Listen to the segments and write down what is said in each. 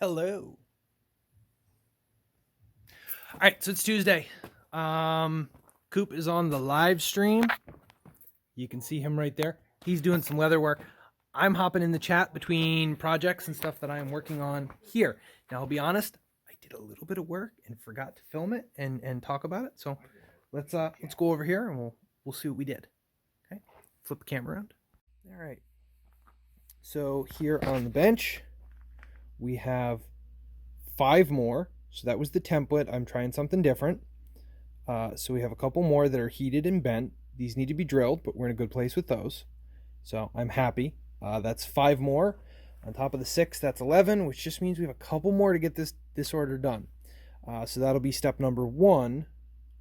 Hello. All right, so it's Tuesday. Coop is on the live stream. You can see him right there. He's doing some leather work. I'm hopping in the chat between projects and stuff that I am working on here. Now, I'll be honest, I did a little bit of work and forgot to film it and talk about it. So let's go over here and we'll see what we did. Okay, flip the camera around. All right. So here on the bench, we have 5 more. So that was the template. I'm trying something different. So we have a couple more that are heated and bent. These need to be drilled, but we're in a good place with those. So I'm happy. That's 5 more. On top of the 6, that's 11, which just means we have a couple more to get this order done. So that'll be step number 1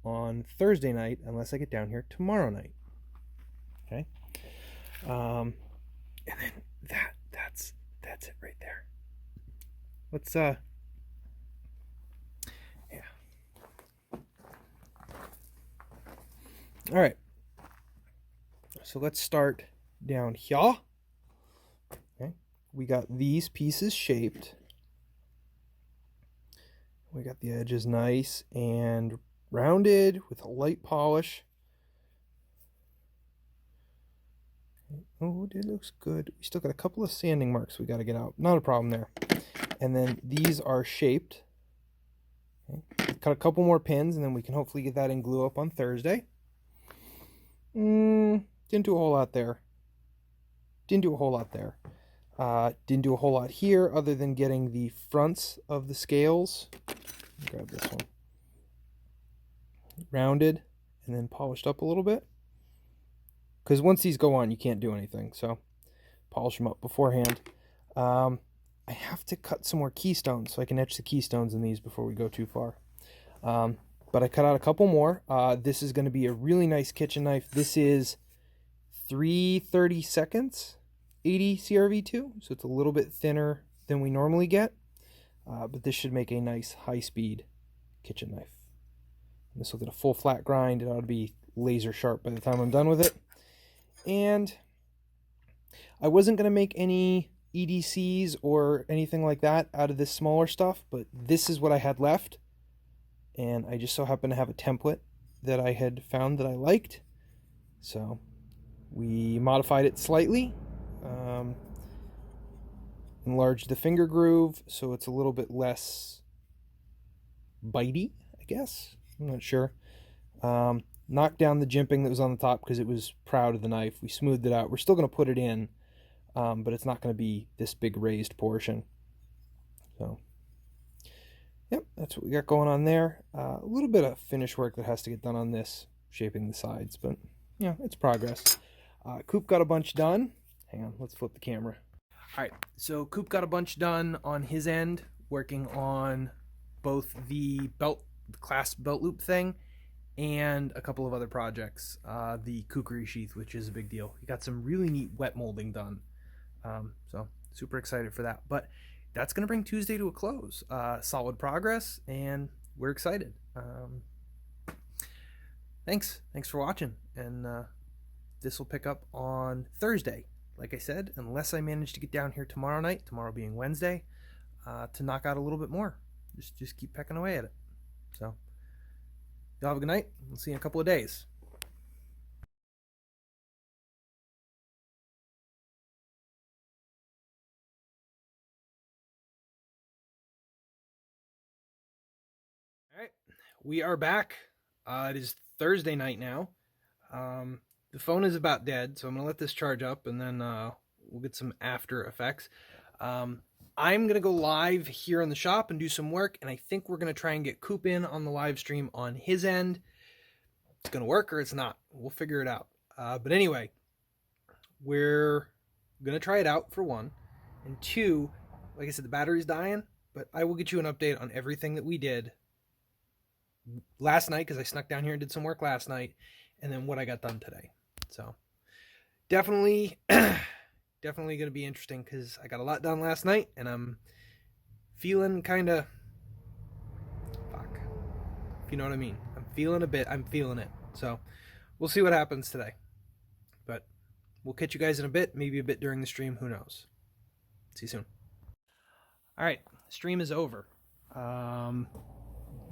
on Thursday night, unless I get down here tomorrow night. Okay. And then that's it right there. Let's all right, so let's start down here. Okay, we got these pieces shaped. We got the edges nice and rounded with a light polish. Oh, it looks good. We still got a couple of sanding marks we got to get out. Not a problem there. And then these are shaped. Okay. Cut a couple more pins, and then we can hopefully get that in glue up on Thursday. Didn't do a whole lot there. Didn't do a whole lot here, other than getting the fronts of the scales. Grab this one. Rounded and then polished up a little bit. Because once these go on, you can't do anything. So polish them up beforehand. I have to cut some more keystones so I can etch the keystones in these before we go too far. But I cut out a couple more. This is going to be a really nice kitchen knife. This is 3/32 80 CRV2, so it's a little bit thinner than we normally get. But this should make a nice high-speed kitchen knife. And this will get a full flat grind. It ought to be laser sharp by the time I'm done with it. And I wasn't going to make any EDCs or anything like that out of this smaller stuff, but this is what I had left. And I just so happen to have a template that I had found that I liked. So we modified it slightly. Enlarged the finger groove so it's a little bit less bitey, I guess. I'm not sure. Knocked down the jimping that was on the top because it was proud of the knife. We smoothed it out. We're still going to put it in, but it's not going to be this big raised portion. So yep, that's what we got going on there. A little bit of finish work that has to get done on this, shaping the sides, but yeah, it's progress. Coop got a bunch done. Hang on, let's flip the camera. All right, so Coop got a bunch done on his end, working on both the clasp belt loop thing and a couple of other projects. The kukri sheath, which is a big deal. He got some really neat wet molding done. So super excited for that. But that's going to bring Tuesday to a close. Solid progress, and we're excited. Thanks for watching, and this will pick up on Thursday. Like I said, unless I manage to get down here tomorrow night, tomorrow being Wednesday, to knock out a little bit more. Just keep pecking away at it. So, y'all have a good night. We'll see you in a couple of days. All right, we are back. It is Thursday night now. The phone is about dead, so I'm going to let this charge up, and then we'll get some after effects. I'm going to go live here in the shop and do some work, and I think we're going to try and get Coop in on the live stream on his end. It's going to work or it's not. We'll figure it out. But anyway, we're going to try it out, for one. And 2, like I said, the battery's dying, but I will get you an update on everything that we did last night, because I snuck down here and did some work last night, and then what I got done today. So definitely going to be interesting, because I got a lot done last night, and I'm feeling kind of fuck, if you know what I mean. I'm feeling it. So we'll see what happens today, but we'll catch you guys in a bit, maybe a bit during the stream, who knows. See you soon. All right, stream is over.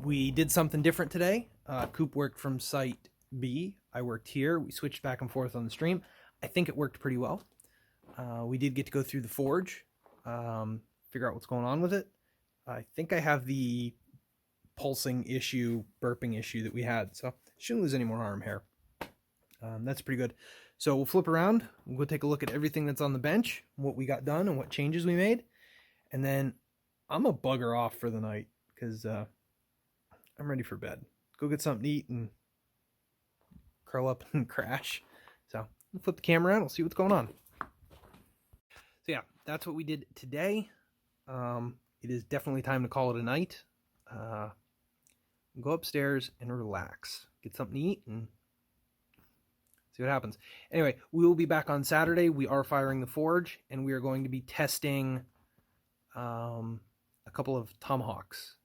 We did something different today. Coop worked from site B. I worked here. We switched back and forth on the stream. I think it worked pretty well. We did get to go through the forge, figure out what's going on with it. I think I have the pulsing issue, burping issue that we had, so shouldn't lose any more arm hair. That's pretty good. So we'll flip around. We'll go take a look at everything that's on the bench, what we got done and what changes we made. And then I'm a bugger off for the night because I'm ready for bed. Go get something to eat and curl up and crash. So we'll flip the camera around. We'll see what's going on. So yeah, that's what we did today. It is definitely time to call it a night. Go upstairs and relax. Get something to eat and see what happens. Anyway, we will be back on Saturday. We are firing the forge, and we are going to be testing a couple of tomahawks.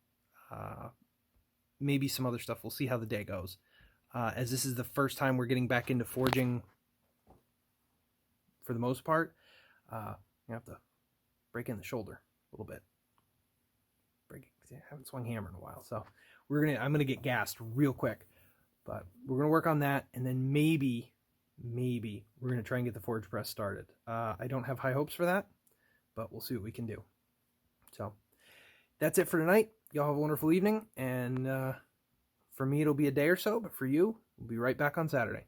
Maybe some other stuff. We'll see how the day goes. As this is the first time we're getting back into forging for the most part, you have to break in the shoulder a little bit. I haven't swung hammer in a while, so I'm gonna get gassed real quick, but we're gonna work on that, and then maybe we're gonna try and get the forge press started. I don't have high hopes for that, but we'll see what we can do. So that's it for tonight. Y'all have a wonderful evening, and for me it'll be a day or so, but for you, we'll be right back on Saturday.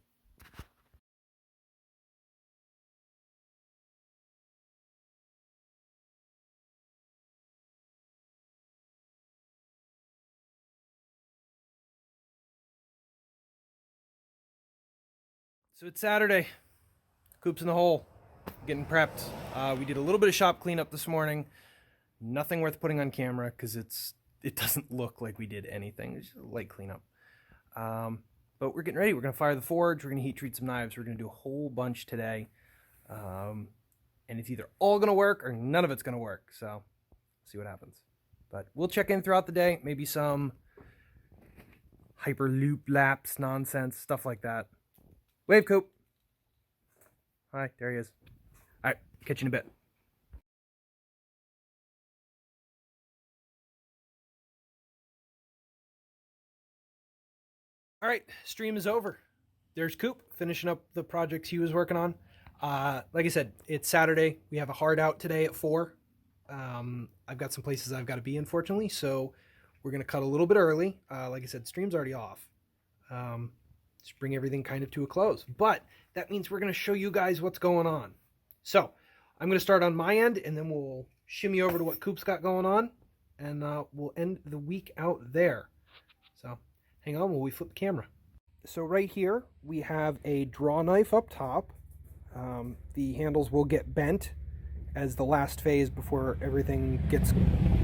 So it's Saturday. Coop's in the hole, getting prepped. We did a little bit of shop cleanup this morning. Nothing worth putting on camera because it doesn't look like we did anything. It's just a light cleanup. But we're getting ready. We're going to fire the forge. We're going to heat treat some knives. We're going to do a whole bunch today. And it's either all going to work or none of it's going to work. So see what happens. But we'll check in throughout the day. Maybe some hyperloop laps, nonsense, stuff like that. Wave, Coop. Hi, there he is. All right, catch you in a bit. All right, stream is over. There's Coop finishing up the projects he was working on. Like I said, it's Saturday. We have a hard out today at 4. I've got some places I've got to be, unfortunately, so we're going to cut a little bit early. Like I said, stream's already off. Just bring everything kind of to a close. But that means we're going to show you guys what's going on. So I'm going to start on my end, and then we'll shimmy over to what Coop's got going on, and we'll end the week out there. So hang on while we flip the camera. So right here, we have a draw knife up top. The handles will get bent as the last phase before everything gets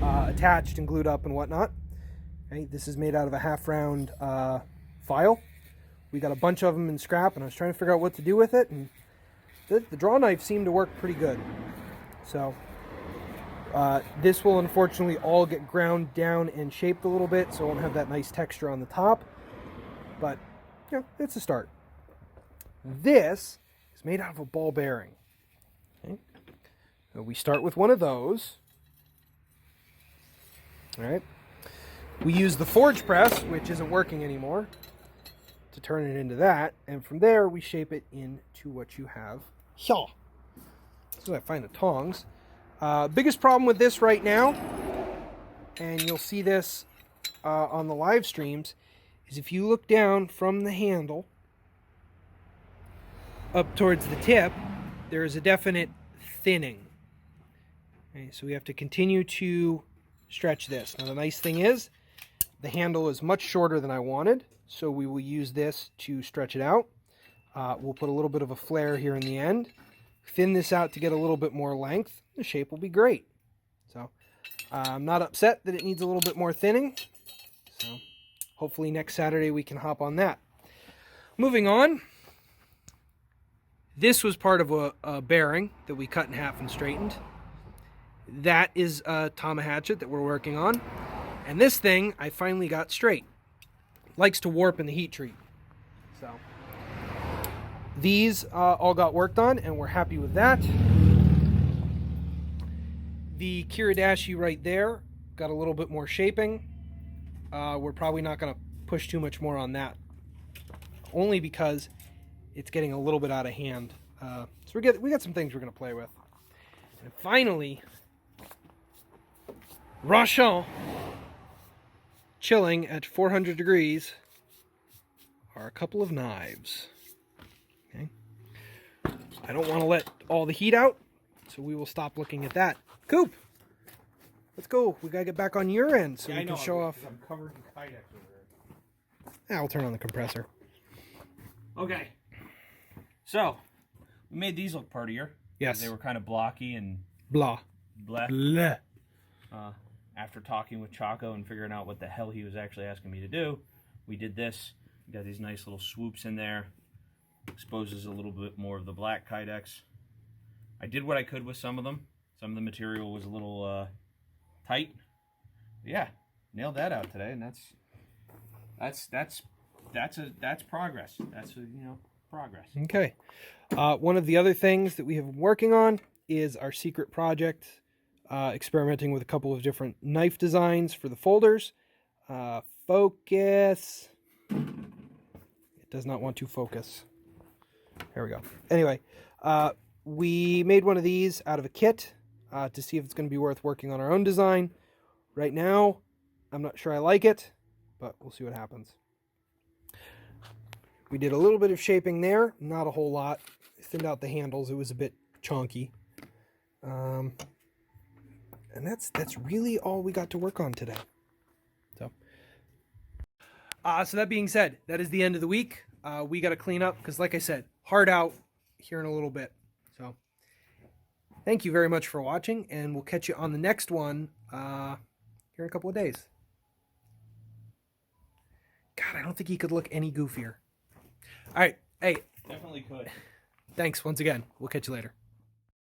attached and glued up and whatnot. Okay, this is made out of a half-round file. We got a bunch of them in scrap, and I was trying to figure out what to do with it, and the draw knife seemed to work pretty good. So this will unfortunately all get ground down and shaped a little bit, so it won't have that nice texture on the top. But, you know, it's a start. This is made out of a ball bearing. Okay. So we start with one of those. All right. We use the forge press, which isn't working anymore, to turn it into that, and from there we shape it into what you have here. So I find the tongs. Biggest problem with this right now, and you'll see this on the live streams, is if you look down from the handle up towards the tip, there is a definite thinning. Okay, so we have to continue to stretch this. Now the nice thing is, the handle is much shorter than I wanted, so we will use this to stretch it out. We'll put a little bit of a flare here in the end, thin this out to get a little bit more length. The shape will be great. So I'm not upset that it needs a little bit more thinning. So hopefully next Saturday we can hop on that. Moving on, this was part of a bearing that we cut in half and straightened. That is a Hatchet that we're working on. And this thing I finally got straight. Likes to warp in the heat treat. So these all got worked on, and we're happy with that. The Kiradashi right there got a little bit more shaping. We're probably not going to push too much more on that, only because it's getting a little bit out of hand. So we got some things we're going to play with. And finally, Rochon, chilling at 400 degrees, are a couple of knives. Okay. I don't want to let all the heat out, so we will stop looking at that. Coop, let's go. We got to get back on your end so we can show off. I'm covered in Kydex over Yeah, I'll turn on the compressor. there. Okay. So, we made these look prettier. Yes. They were kind of blocky and Blah. blah. Blah. After talking with Chaco and figuring out what the hell he was actually asking me to do, we did this. We got these nice little swoops in there. Exposes a little bit more of the black Kydex. I did what I could with some of them. Some of the material was a little tight. But yeah, nailed that out today, and that's progress. That's progress. Okay. One of the other things that we have been working on is our secret project, experimenting with a couple of different knife designs for the folders. Focus. It does not want to focus. There we go. Anyway, we made one of these out of a kit to see if it's going to be worth working on our own design. Right now, I'm not sure I like it, but we'll see what happens. We did a little bit of shaping there, not a whole lot. Thinned out the handles. It was a bit chonky. And that's really all we got to work on today. So that being said, that is the end of the week. We got to clean up because, like I said, hard out here in a little bit. So thank you very much for watching, and we'll catch you on the next one here in a couple of days. God, I don't think he could look any goofier. All right. Hey. Definitely could. Thanks once again. We'll catch you later.